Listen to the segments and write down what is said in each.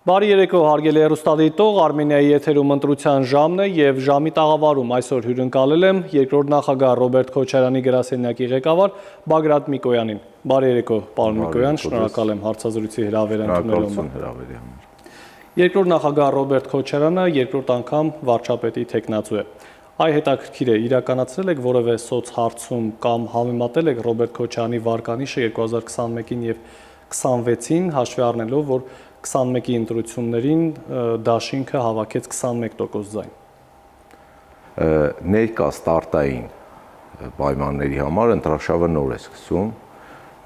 Բարի երեկո, հարգելի հեռուստադիտող, Արմենիայի եթերում ընտրության ժամն է եւ ժամի տաղավարում այսօր հյուրընկալել եմ երկրորդ նախագահ Ռոբերտ Քոչարյանի գրասենյակի ղեկավար Բագրատ Միկոյանին։ Բարի երեկո, պարոն Միկոյան, շնորհակալ եմ հարցազրույցի հրավեր ընդունելու համար։ Երկրորդ նախագահ Ռոբերտ Քոչարյանը երկրորդ անգամ վարչապետի թեկնածու է։ Այ հետաքրքիր է, իրականացրել եք որևէ սոցհարցում կամ համեմատել եք Ռոբերտ Քոչարյանի վարկանիշը 2021-ին եւ 26-ին, հաշվի առնելով, որ 21-ի ընտրություններին դաշինքը հավաքեց 21% ձայն։ Ներկա ստարտային պայմանների համար ընտրարշավը նոր է սկսում։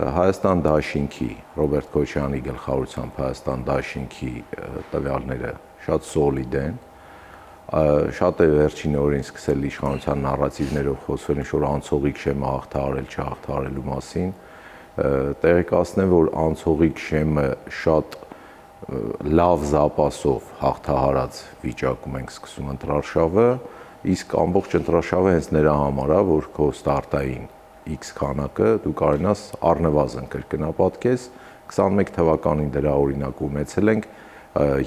Հայաստան դաշինքի Ռոբերտ Քոչարյանի գլխավորությամբ Հայաստան դաշինքի տվյալները շատ սոլիդ են։ Շատ է վերջին օրերին սկսել իշխանության նարատիվներով խոսվել ինչ-որ անցողիկ շեմը հաղթահարել չհաղթահարելու մասին։ Տեղեկացնեմ, որ անցողիկ շեմը շատ լավ զապասով հաղթահարած վիճակում ենք սկսում ընտրարշավը, իսկ ամբողջ ընտրարշավը հենց նրա համար է, որ քո ստարտային X քանակը դու կարողանաս առնվազն կրկնապատկես, 21 թվականին դրա օրինակ ունեցել ենք,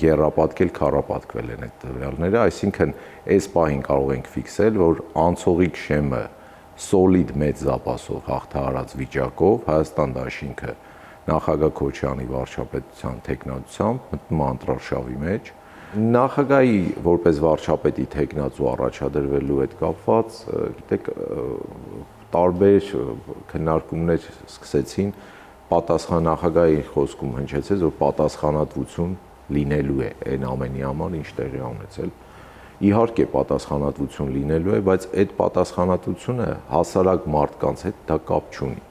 եռապատկել, քառապատկվել են այդ տվյալները, այսինքն այս պահին կարող ենք ֆիքսել, որ անցողիկ շեմը սոլիդ մեծ զապասով հաղթահարած վիճակով Հայաստան դաշինքը նախագահ Քոչարյանի վարչապետության թեկնածությամբ մտնում է ընտրարշավի մեջ։ Նախագահի որպես վարչապետի թեկնածու առաջադրվելու հետ կապված, գիտեք, տարբեր քննարկումներ սկսեցին, նախագահի խոսքում հնչեցեց, որ պատասխանատվություն լինելու է այն ամենի համար, ինչ տեղի է ունեցել։ Իհարկե պատասխանատվություն լինելու է, բայց այդ պատասխանատվությունը հասարակ մարդկանց հետ դա կապ չունի։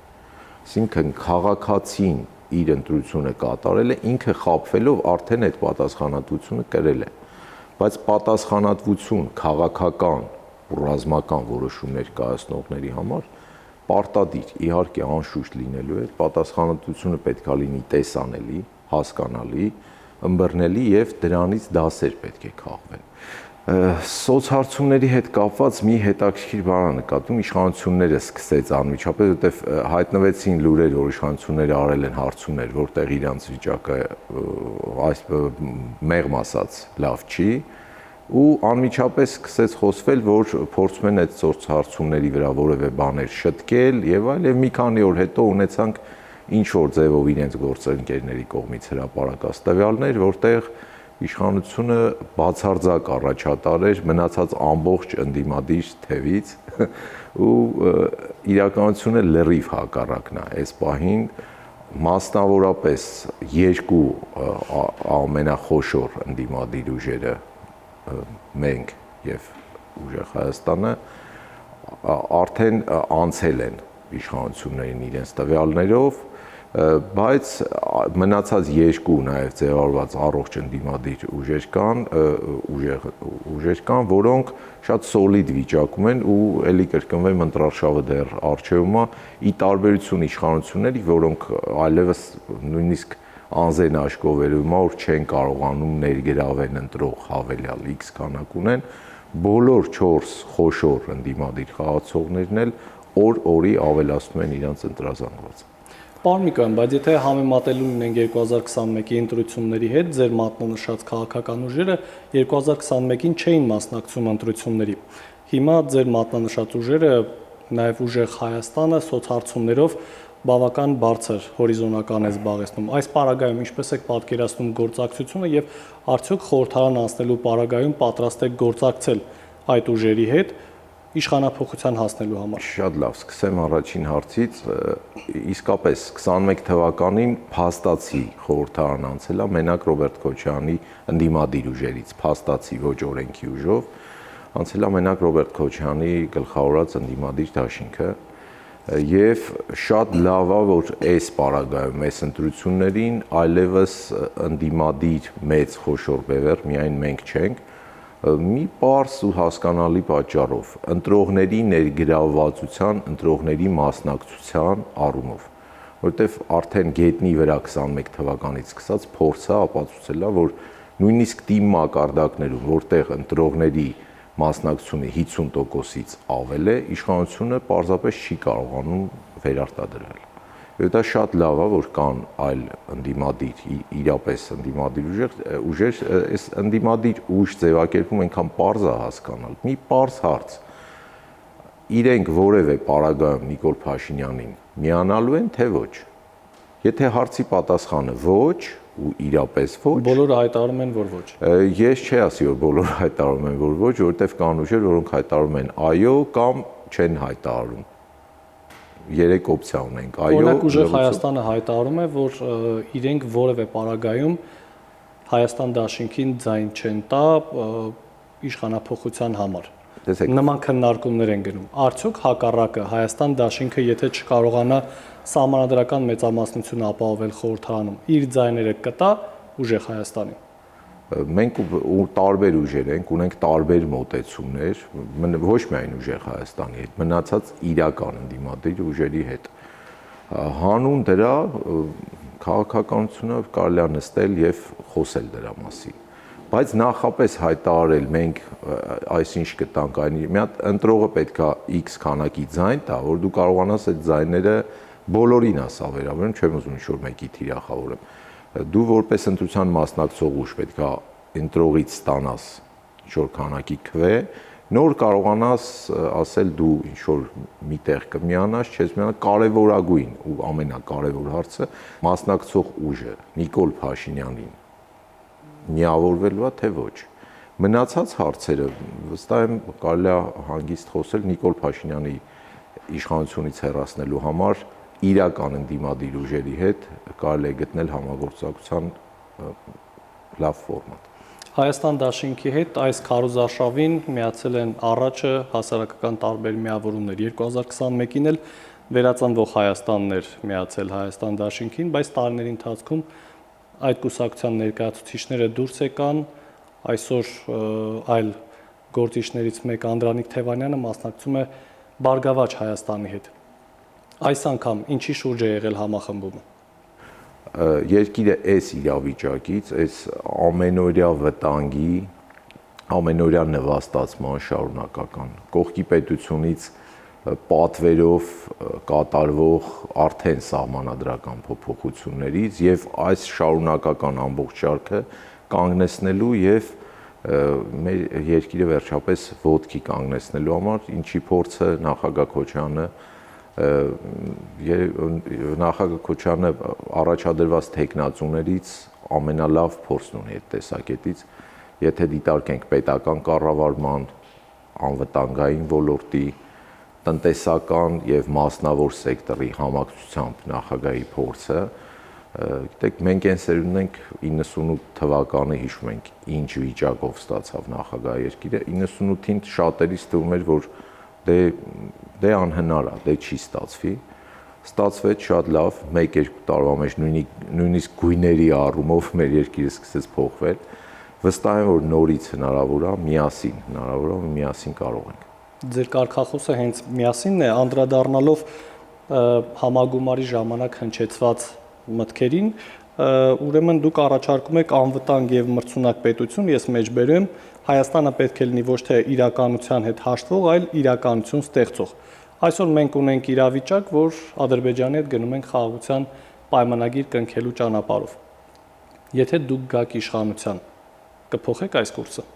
Այսինքն քաղաքացին իր ընտրությունը կատարել է, ինքը խաբվելով արդեն այդ պատասխանատվությունը կրել է։ Բայց պատասխանատվություն քաղաքական ու ռազմական որոշումներ կայացնողների համար պարտադիր, իհարկե անշուշտ լինելու է, պատասխանատվությունը պետք է լինի տեսանելի, հասկանալի, ըմբռնելի եւ դրանից դասեր պետք է քաղվեն։ Սոցհարցումների հետ կապված մի հետաքրքիր բան է նկատում, իշխանությունները սկսեց անմիջապես, որտեղ հայտնվեցին լուրեր, որ իշխանությունները արել են հարցումներ, որտեղ իրանց վիճակը այս մեղմ ասած լավ չի, ու անմիջապես սկսեց խոսվել, որ փորձում են այդ սոցհարցումների վրա որևէ բաներ շտկել եւ այլ, եւ մի քանի օր հետո ունեցանք ինչ որ ձևով իրենց գործընկերների կողմից հրապարակած տվյալներ, որտեղ իշխանությունը բացարձակ առաջատար էր մնացած ամբողջ ընդդիմադիր թևից ու իրականությունը լրիվ հակառակն է այս պահին, մասնավորապես երկու ամենախոշոր ընդդիմադիր ուժերը մենք եւ ուժեղ Հայաստանը արդեն անցել են իշխանություններին իրենց տվյալներով, բայց մնացած երկու նաև ձևավորված առողջ ընդդիմադիր ուժեր կան, որոնք շատ սոլիդ վիճակում են ու ելի կրկնվեմ ընտրարշավը դեռ առջևում է, ի տարբերություն իշխանությունների, որոնք այլևս նույնիսկ անձեն աշկովերում որ չեն կարողանում ներգրավել ընտրող հավելյալ X քանակ ունեն, բոլոր 4 խոշոր ընդդիմադիր խաղացողներն էլ օր-օրի ավելացնում են իրենց ընտրազանգվածը։ Պարոն Միկոյան, բայց եթե համեմատելու ունենք 2021-ի ընտրությունների հետ, ձեր մատնանշած քաղաքական ուժերը 2021-ին չէին մասնակցում ընտրությունների։ Հիմա ձեր մատնանշած ուժերը, նաև ուժեղ Հայաստանը սոցհարցումներով բավական բարձր հորիզոնական է զբաղեցնում։ Այս պարագայում ինչպես եք պատկերացնում գործակցությունը եւ արդյոք խորհրդարան անցնելու պարագայում պատրաստ եք գործակցել այդ ուժերի հետ իշխանափոխության հասնելու համար։ Շատ լավ, սկսեմ առաջին հարցից, իսկապես 21 թվականին փաստացի խորհրդարան անցել է մենակ Ռոբերտ Քոչարյանի ընդդիմադիր ուժերից, փաստացի ոչ օրենքի ուժով, անցել է մենակ Ռոբերտ Քոչարյանի գլխավորած ընդդիմադիր դաշինքը եւ շատ լավ է, որ այս պարագայում, այս ընտրություններին այլևս ընդդիմադիր մեծ խոշոր բևեռ միայն մենք չենք, մի պարզ ու հասկանալի պատճառով, ընտրողների ներգրավվածության, ընտրողների մասնակցության առումով, որտեվ արդեն գետնի վրա 21 թվականից սկսած փորձը ապացուցել է, որ նույնիսկ թիմ մակարդակներում, որտեղ ընտրողների մասնակցությունը 50%-ից ավել է, իշխանությունը պարզապես չի կարողանում վերարտադրել։ Դա շատ լավ է, որ կան այլ ընդդիմադիր, իրապես ընդդիմադիր ուժեր, այս ընդդիմադիր ուժ ձևակերպում այնքան պարզ է հասկանալ։ Մի պարզ հարց։ Իրենք որևէ պարագայում Նիկոլ Փաշինյանին միանալու են, թե ոչ։ Եթե հարցի պատասխանը ոչ, ու իրապես ոչ։ Բոլորը հայտարարում են, որ ոչ։ Ես չի ասի, որ բոլորը հայտարարում են, որ ոչ, որովհետև կան ուժեր, որոնք հայտարարում են այո կամ չեն հայտարարում։ 3 օպցիա ունենք, այո։ Օրինակ ուժեղ Հայաստանը հայտարարում է, որ իրենք որևէ պարագայում Հայաստան դաշինքին ձայն չեն տա իշխանափոխության համար։ Նման քննարկումներ են գնում։ Արդյոք հակառակը Հայաստան դաշինքը, եթե չկարողանա սահմանադրական մեծամասնություն ապահովել խորհրդարանում, իր ձայները կտա ուժեղ Հայաստանին։ Մենք ու տարբեր ուժեր ենք, ունենք տարբեր մոտեցումներ, ոչ միայն ուժեղ Հայաստանի հետ, մնացած իրական ընդդիմադիր ուժերի հետ։ Հանուն դրա քաղաքականությունը կարելի է նստել եւ խոսել դրա մասին։ Բայց նախապես հայտարարել մենք այսինչ կտանք այն մի հատ ընտրողը պետքա X քանակի ձայն տա, որ դու կարողանաս այդ ձայները բոլորին ասա վերաբերում, չեմ ուզում ինչ-որ մեկի թիրախավորեմ։ Դու որպես ընտրության մասնակցող ուժ պետքա ընտրողից ստանաս ինչ-որ քանակի քվե, նոր կարողանաս ասել դու ինչ-որ միտեղ կմիանաս, չես միանա, կարևորագույն ու ամենակարևոր հարցը մասնակցող ուժը Նիկոլ Փաշինյանին միավորվելու է, թե ոչ։ Մնացած հարցերը վստահ եմ կարելի է հանգիստ խոսել Նիկոլ Փաշինյանի իշխանությունից հեռացնելու համար իրական ընդդիմադիր ուժերի հետ կարելի է գտնել համագործակցության լավ ֆորմատ։ Հայաստան դաշինքի հետ այս քարոզարշավին միացել են առաջը հասարակական տարբեր միավորումներ։ 2021-ին էլ վերածնվող Հայաստանն էր միացել Հայաստան դաշինքին, բայց տարիների ընթացքում այդ կուսակցության ներկայացուցիչները դուրս եկան, այսօր այլ գործիչներից մեկ Անդրանիկ Թևանյանը մասնակցում է Բարգավաճ Հայաստանի հետ։ Այս անգամ ինչի շուրջ է եղել համախմբումը։ Երկիրը այս իրավիճակից, այս ամենօրյա վտանգի, ամենօրյա նվաստացման շարունակական, կողքի պետությունից պատվերով կատարվող արդեն սահմանադրական փոփոխություններից եւ այս շարունակական ամբողջ շարքը կանգնեցնելու եւ մեր երկիրը վերջապես ոտքի կանգնեցնելու համար, ինչի փորձը նախագահ Քոչարյանը առաջադրված տեխնացուներից ամենալավ փորձն ունի այդ տեսակետից, եթե դիտարկենք պետական կառավարման, անվտանգային ոլորտի, տնտեսական եւ մասնավոր սեկտորի համակցությամբ նախագահի փորձը, գիտեք, մենք այն սերունդն ենք 98 թվականը հիշում ենք ինչ վիճակով ստացավ նախագահ երկիրը, 98-ին շատերից թվում էր, որ դե անհնար է, դե չի ստացվի, ստացվեց շատ լավ, 1-2 տարվա մեջ նույնիսկ գույների առումով մեր երկիրը սկսեց փոխվել, վստահ եմ, որ նորից հնարավոր է, միասին կարող ենք։ Ձեր կարգախոսը հենց միասինն է, անդրադառնալով համագումարի ժամանակ հնչեցված մտքերին, ուրեմն դուք առաջարկում եք անվտանգ եւ մրցունակ պետություն, ես մեջբերեմ, Հայաստանը պետք է լինի ոչ թե իրականության հետ հաշտվող, այլ իրականություն ստեղծող։ Այսօր մենք ունենք իրավիճակ, որ Ադրբեջանի հետ գնում ենք խաղաղության պայմանագիր կնքելու ճանապարհով։ Եթե դուք գաք իշխանության, կփոխեք այս կուրսը։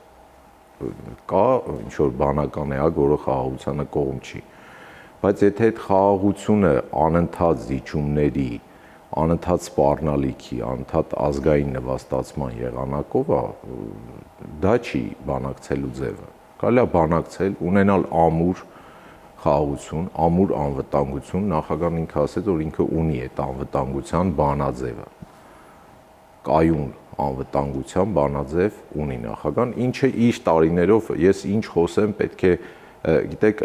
Կա ինչ-որ բանական էակ, որը խաղաղությանը կողմ չի։ Բայց եթե այդ խաղաղությունը անընդհատ զիջումների, անընդհատ սպառնալիքի, անընդհատ ազգային նվաստացման եղանակով է, դա չի բանակցելու ձևը։ Կարելի է բանակցել, ունենալ ամուր խաղաղություն, ամուր անվտանգություն, նախագահն ինքը ասեց, որ ինքը ունի այդ անվտանգության բանաձևը։ Կայուն անվտանգության բանաձև ունի նախագահան, ինչը իր տարիներով, ես ինչ խոսեմ, պետք է, գիտեք,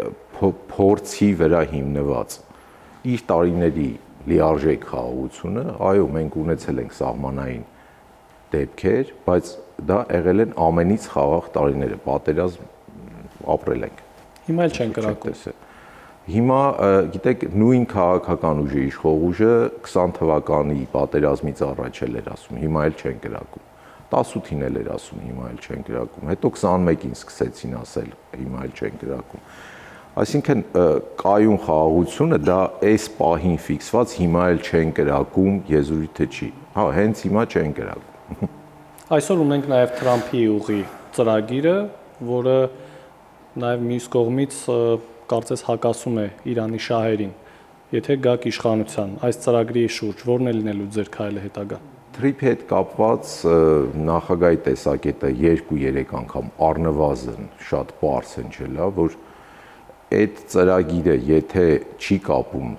փորձի վրա հիմնված իր տարիների լիարժեք խաղաղությունը, այո, մենք ունեցել ենք սահմանային դեպքեր, բայց դա եղել են ամենից խաղաղ տարիները, պատերազմ ապրել ենք։ Հիմա էլ չեն կրակում։ Հիմա, գիտեք, նույն քաղաքական ուժի իշխող ուժը 20 թվականի պատերազմից առաջ էր ասում, հիմա էլ չեն կրակում։ 18-ին էլ էր ասում, հիմա էլ չեն կրակում։ Հետո 21-ին սկսեցին ասել, հիմա էլ չեն կրակում։ Այսինքն կայուն խաղաղությունը դա այս պահին ֆիքսված հիմա էլ չեն կրակում եզրույթը չի։ Հա, հենց հիմա չեն կրակում։ Այսօր ունենք նաև Թրամփի ուղի ծրագիրը, որը նաև մյուս կողմից կարծես հակասում է Իրանի շահերին։ Եթե գաք իշխանության, այս ծրագրի շուրջ ո՞րն է լինելու ձեր քայլը հետագա։ Թրիփի հետ կապված նախագահի տեսակետը 2-3 անգամ առնվազն շատ པարզ հնչելա, որ այդ ծրագիրը եթե չի կապում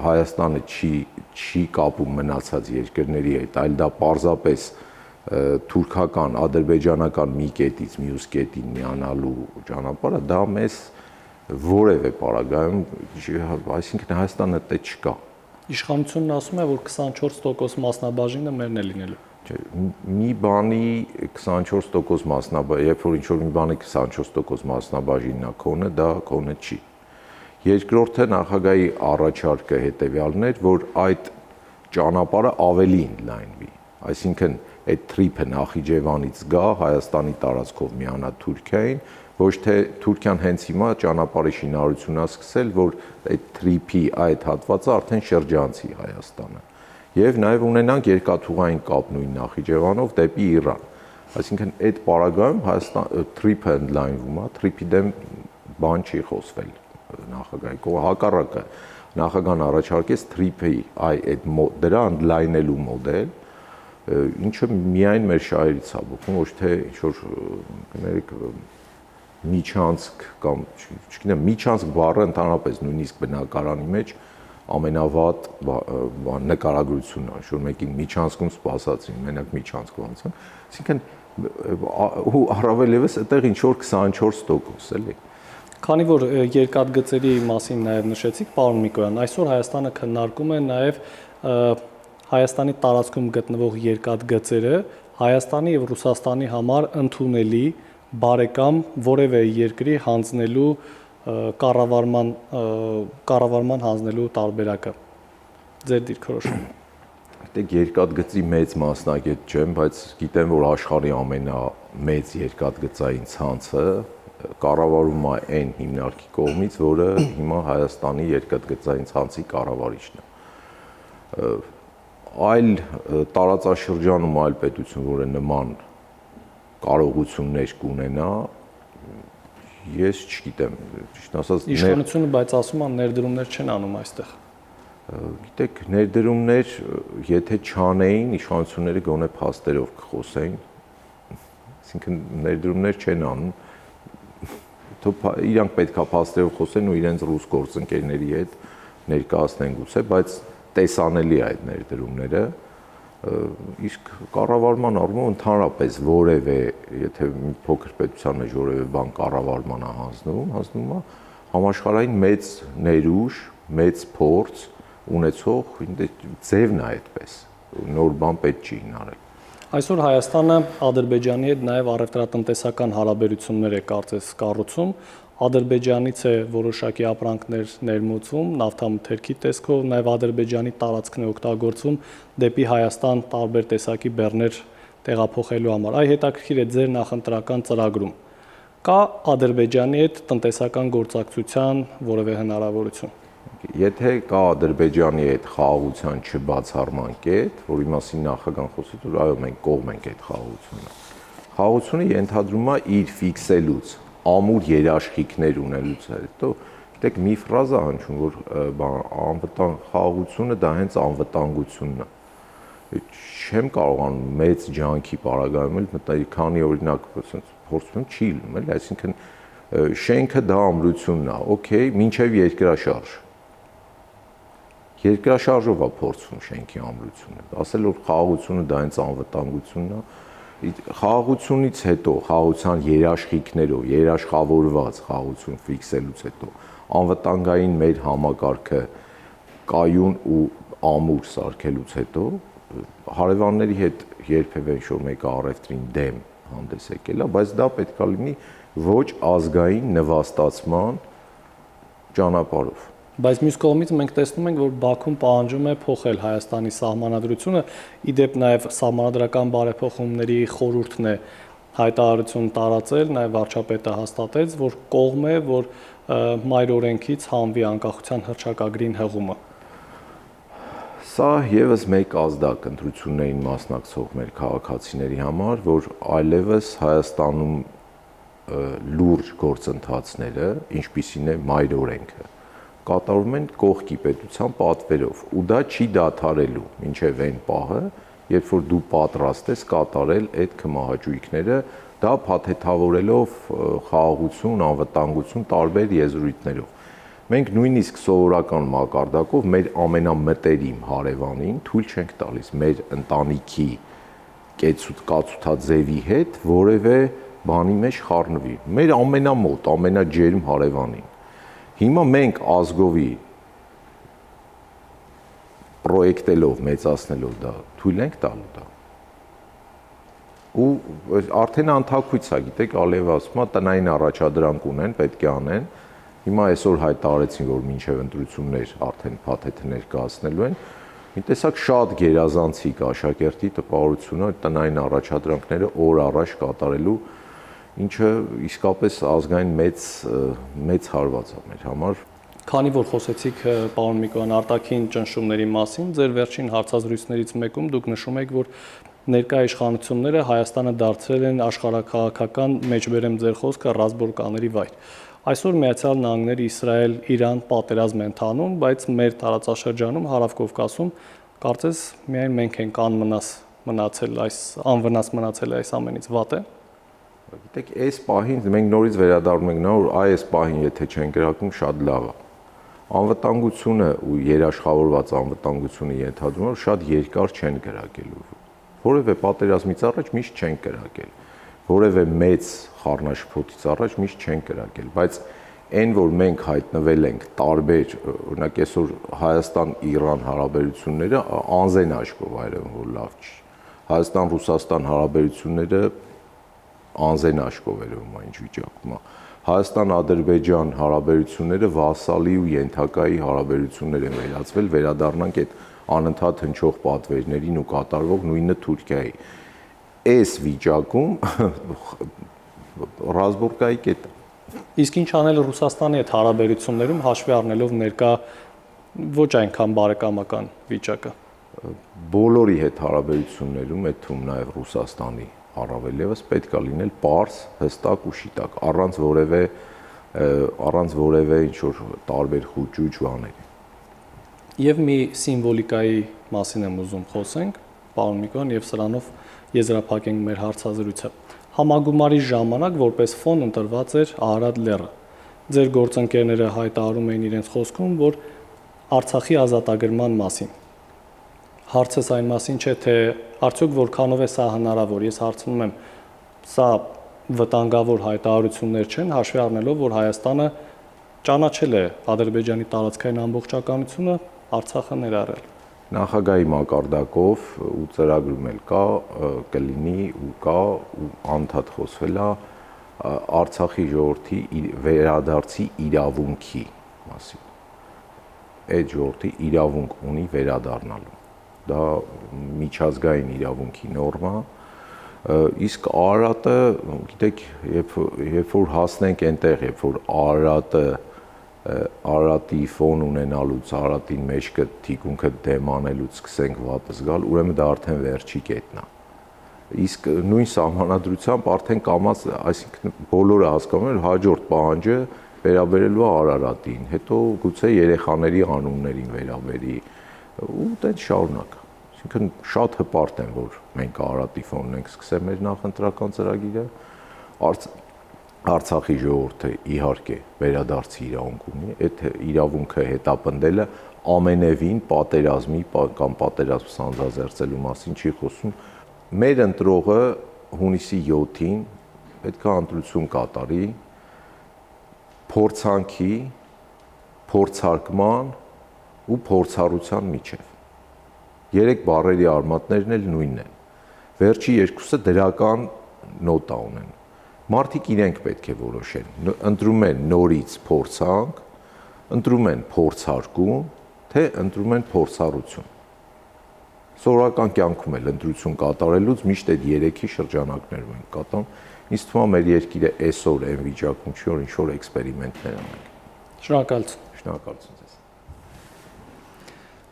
Հայաստանը չի կապում մնացած երկրների հետ, այլ դա պարզապես թուրքական, ադրբեջանական մի կետից մյուս կետին միանալու ճանապարհը, դա մեզ որևէ պարագայում, այսինքն Հայաստանը դե չկա։ Իշխանությունն ասում է, որ 24% մասնաբաժինը մերն է լինելու։ Մի բանի 24% մասնաբաժին, երբ որ ինչ-որ մի բանի 24% մասնաբաժինն է քոնը, դա քոնը չի։ Երկրորդը նախագահի առաջարկը հետևյալն էր, որ այդ ճանապարհը ավելի ընդլայնվի, այսինքն այդ թրիփը Նախիջևանից գա Հայաստանի տարածքով միանա Թուրքիային, ոչ թե Թուրքիան հենց հիմա ճանապարհի շինարարությունն է սկսել, որ այդ թրիփի այդ հատվածը արդեն շրջանցի Հայաստանը։ Եվ նաև ունենանք երկաթուղային կապ նույն Նախիջևանով դեպի Իրան։ Այսինքն այդ պարագայում թրիփը ընդլայնվում է, թրիփի դեմ բան չի խոսվել նախագահի կողմից, հակառակը նախագահան առաջարկեց թրիփի այդ դրա ընդլայնելու մոդել, ինչը միայն մեր շահերից է բխում, ոչ թե ինչ-որ կներեք միջանցք կամ չգիտեմ, միջանցք բառը ընդհանրապես նույնիսկ բնակարանի մեջ ամենավատ նկարագրությունն է, որ մեկին միջանցքում սպասածին, մենակ միջանցք բանցան, այսինքն ու առավել եւս այդտեղ ինչ որ 24% էլի։ Քանի որ երկաթգծերի մասին նաև նշեցիք, պարոն Միկոյան, այսօր Հայաստանը քննարկում է նաև Հայաստանի տարածքում գտնվող երկաթգծերը Հայաստանի եւ Ռուսաստանի համար ընդունելի բարեկամ որևէ երկրի հանձնելու կառավարման հանձնելու տարբերակը։ Ձեր դիրքորոշումը։ Դեք երկաթգծի մեծ մասնագետ չեմ, բայց գիտեմ, որ աշխարհի ամենամեծ երկաթգծային ցանցը կառավարում է այն հիմնարկի կողմից, որը հիմա Հայաստանի երկաթգծային ցանցի կառավարիչն է։ Այլ տարածաշրջանում այլ պետություն, որը նման կարողություններ կունենա, ես չգիտեմ, ճիշտ ասած, իշխանությունը բայց ասում է ներդրումներ չեն անում այստեղ։ Գիտեք, ներդրումներ, եթե չանեին, իշխանությունները գոնե փաստերով կխոսեին, այսինքն ներդրումներ չեն անում, իրանք պետք է փաստերով խոսեն ու իրենց ռուս գործընկերների հետ ներկայացնեն գուցե, բայց տեսանելի է այդ ներդրումները, իսկ կառավարման առումով ընդհանրապես որևէ, եթե մի փոքր պետության մեջ որևէ բան կառավարման է հանձնվում է համաշխարհային մեծ ներուժ, մեծ փորձ ունեցող ձևն է այդպես, նոր բան պետք չի հնարել։ Այսօր Հայաստանը Ադրբեջանի հետ նաև առևտրատնտեսական հարաբերություններ է կարծես կառուցում, Ադրբեջանից է որոշակի ապրանքներ ներմուծվում, նավթամթերքի տեսքով, նաև Ադրբեջանի տարածքն է օգտագործվում դեպի Հայաստան տարբեր տեսակի բեռներ տեղափոխելու համար։ Այ հետաքրքիր է ձեր նախընտրական ծրագրում։ Կա Ադրբեջանի հետ տնտեսական գործակցության որևէ հնարավորություն։ Եթե կա Ադրբեջանի հետ խաղաղության չբացառման կետ, որի մասին նախագահան խոսեց, որ այո, մենք կողմ ենք այդ խաղաղությունը։ Խաղաղությունը ենթադրում է իր ֆիքսելուց, ամուր երաշխիքներ ունելուց հետո, գիտեք, մի ֆրազա հնչում, որ անվտանգ խաղաղությունը դա հենց անվտանգությունն է։ Չեմ կարողանում մեծ ջանքի պարագայում էլ մտնել, քանի օրինակ փորձում չի լինում, էլի, այսինքն շենքը դա ամրությունն է, օքեյ, մինչև երկրաշարժ։ Երկրաշարժով է փորձվում շենքի ամրությունը։ Ասել որ խաղաղությունը դա հենց անվտանգությունն է, խաղաղությունից հետո, խաղաղության երաշխիքներով, երաշխավորված խաղաղություն ֆիքսելուց հետո, անվտանգային մեր համակարգը կայուն ու ամուր սարքելուց հետո, հարևանների հետ երբևէ ինչ-որ մեկը առևտրին դեմ հանդես եկել է, բայց դա պետք է լինի ոչ ազգային նվաստացման ճանապարհով։ Բայց մյուս կողմից մենք տեսնում ենք, որ Բաքուն պահանջում է փոխել Հայաստանի սահմանադրությունը, իդեպ նաև սահմանադրական բարեփոխումների խորհուրդն է հայտարարություն տարածել, նաև վարչապետը հաստատեց, որ կողմ է, որ մայր օրենքից հանվի անկախության հռչակագրին հղումը։ Սա եւս մեկ ազդակ ընտրություններին մասնակցող մեր քաղաքացիների համար, որ այլևս Հայաստանում լուրջ գործընթացները, ինչպիսին է մայր օրենքը, կատարվում են կողքի պետության պատվերով, ու դա չի դադարելու մինչև այն պահը, երբ որ դու պատրաստ ես կատարել այդ քմահաճույքները, դա փաթեթավորելով խաղաղություն, անվտանգություն տարբեր եզրույթներով։ Մենք նույնիսկ սովորական մակարդակով մեր ամենամտերիմ հարևանին թույլ չենք տալիս մեր ընտանիքի կացութաձևի հետ որևէ բանի մեջ խառնվի։ Մեր ամենամոտ, ամենաջերմ հարևանին։ Հիմա մենք ազգովի պրոյեկտելով, մեծացնելով դա, թույլ ենք տալու դա։ Ու արդեն անթակույց է, գիտեք, Ալիևը ասում է, տնային առաջադրանք ունեն, պետք է անեն։ Հիմա այսօր հայտարարեցին, որ մինչև ընտրություններ արդեն փաթեթը ներկայացնելու են։ Մի տեսակ շատ գերազանցիկ աշակերտի տպավորությունը տնային առաջադրանքները օր առաջ կատարելու, ինչը իսկապես ազգային մեծ հարված է մեր համար։ Քանի որ խոսեցիք պարոն Միկոյան արտաքին ճնշումների մասին, ձեր վերջին հարցազրույցներից մեկում դուք նշում եք, որ ներկայ իշխանությունները Հայաստանը դարձրել են աշխարհաքաղաքական մեջբերեմ ձեր խոսքը ռազմորկաների վայր։ Այսօր Միացյալ Նահանգները, Իսրայել, Իրան պատերազմ են տանում, բայց մեր տարածաշրջանում Հարավ-Կովկասում կարծես միայն մենք ենք անվնաս մնացել այս ամենից վատ է։ Գիտեք, այս պահին մենք նորից վերադառնում ենք նա, որ այս պահին եթե չեն գրակում, շատ լավ է։ Անվտանգությունը ու երաշխավորված անվտանգությունը ենթադրում է, որ շատ երկար չեն գրակելու։ Որևէ պատերազմից առաջ միշտ չեն գրակել։ Որևէ մեծ խառնաշփոթից առաջ միշտ չեն գրակել, բայց այն, որ մենք հայտնվել ենք տարբեր, օրինակ այսօր Հայաստան-Իրան հարաբերությունները անզեն աչքով այրեն, որ լավ չի։ Հայաստան-Ռուսաստան հարաբերությունները անզեն աչքով երևում է ինչ վիճակում է։ Հայաստան-Ադրբեջան հարաբերությունները վասալի ու ենթակայի հարաբերություններ են վերածվել, վերադառնանք այդ անընդհատ հնչող պատվերներին ու կատարվող նույնը Թուրքիայի։ Այս վիճակում ռազմորկայի կետ։ Իսկ ինչ անել Ռուսաստանի հետ հարաբերություններում հաշվի առնելով ներկա ոչ այնքան բարեկամական վիճակը։ Բոլորի հետ հարաբերություններում, այդ թվում նաև Ռուսաստանի առավել ևս պետք է լինել պարզ, հստակ ու շիտակ, առանց որևէ ինչ-որ տարբեր խուճուճ բաների։ Եվ մի սիմվոլիկայի մասին եմ ուզում խոսենք, պարոն Միկոյան, եւ սրանով եզրափակենք մեր հարցազրույցը։ Համագումարի ժամանակ որպես ֆոն ընտրված էր Արարատ լեռը։ Ձեր գործընկերները հայտարարում էին իրենց խոսքում, որ Արցախի ազատագրման մասին։ Հարցս այն մասին չէ, թե արդյոք որքանով է սա հնարավոր։ Ես հարցնում եմ, սա վտանգավոր հայտարարություններ չեն, հաշվի առնելով, որ Հայաստանը ճանաչել է Ադրբեջանի տարածքային ամբողջականությունը, Արցախը ներառել։ Նախագահի մակարդակով ու ծրագրում էլ կա, կլինի ու կա ու անդադ խոսվել է Արցախի ժողովրդի վերադարձի իրավունքի մասին։ Այդ ժողովրդի իրավունք ունի վերադառնալու։ Դա միջազգային իրավունքի նորմա, իսկ Արարատը, գիտեք, երբ որ հասնենք այնտեղ, երբ որ Արարատի ֆոն ունենալուց, Արարատին մեջքը թիկունքը դեմ անելուց սկսենք վատը զգալ, ուրեմն դա արդեն վերջի կետն է։ Իսկ նույն սահմանադրությամբ արդեն կամած, այսինքն բոլորը հասկանում են, հաջորդ պահանջը վերաբերելու է Արարատին, հետո գուցե երեխաների անուններին վերաբերի ու դեռ շարունակ։ Այսինքն շատ հպարտ են, որ մենք Արարատի ֆոնն ենք սկսել մեր նախընտրական ծրագիրը։ Արցախի ժողովուրդը իհարկե վերադարձի իրավունք ունի, այդ իրավունքը հետապնդելը ամենևին պատերազմի կամ պատերազմ սանձազերծելու մասին չի խոսում։ Մեր ընտրողը հունիսի 7-ին պետք է ընտրություն կատարի փորձանքի, փորձարկման ու փորձառության միջև։ Երեք բառերի արմատներն էլ նույնն են։ Վերջի երկուսը դրական նոտա ունեն։ Մարդիկ իրենք պետք է որոշեն, ընտրում են նորից փորձանք, ընտրում են փորձարկում, թե ընտրում են փորձառություն։ Սովորական կյանքում էլ ընտրություն կատարելուց միշտ այդ երեքի շրջանակներում ենք կատարում։ Ինձ թվում է մեր երկիրը այսօր այն վիճակում չի, որ ինչ-որ էքսպերիմենտներ անենք։ Շնորհակալություն։ Շնորհակալություն ձեզ։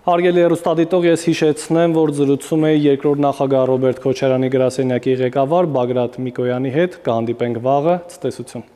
Հարգելի հեռուստադիտող, ես հիշեցնեմ, որ զրուցում էի երկրորդ նախագահ Ռոբերտ Քոչարյանի գրասենյակի ղեկավար Բագրատ Միկոյանի հետ, կհանդիպենք վաղը, ցտեսություն։